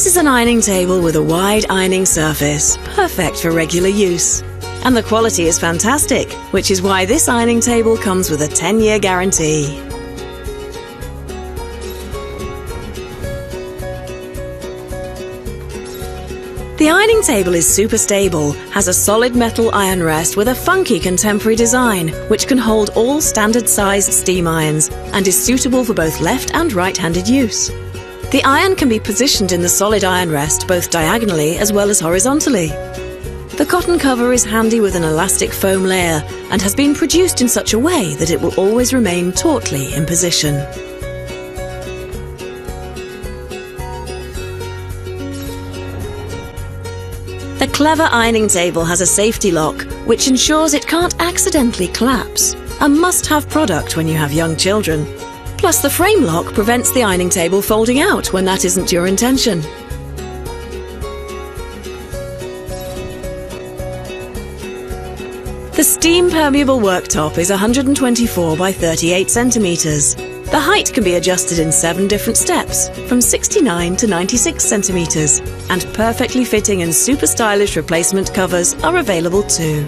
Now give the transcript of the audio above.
This is an ironing table with a wide ironing surface, perfect for regular use. And the quality is fantastic, which is why this ironing table comes with a 10-year guarantee. The ironing table is super stable, has a solid metal iron rest with a funky contemporary design, which can hold all standard-sized steam irons and is suitable for both left and right-handed use. The iron can be positioned in the solid iron rest both diagonally as well as horizontally. The cotton cover is handy with an elastic foam layer and has been produced in such a way that it will always remain tautly in position. The clever ironing table has a safety lock, which ensures it can't accidentally collapse. A must-have product when you have young children. Plus, the frame lock prevents the ironing table folding out when that isn't your intention. The steam permeable worktop is 124 by 38 centimeters. The height can be adjusted in 7 different steps, from 69 to 96 centimeters, and perfectly fitting and super stylish replacement covers are available too.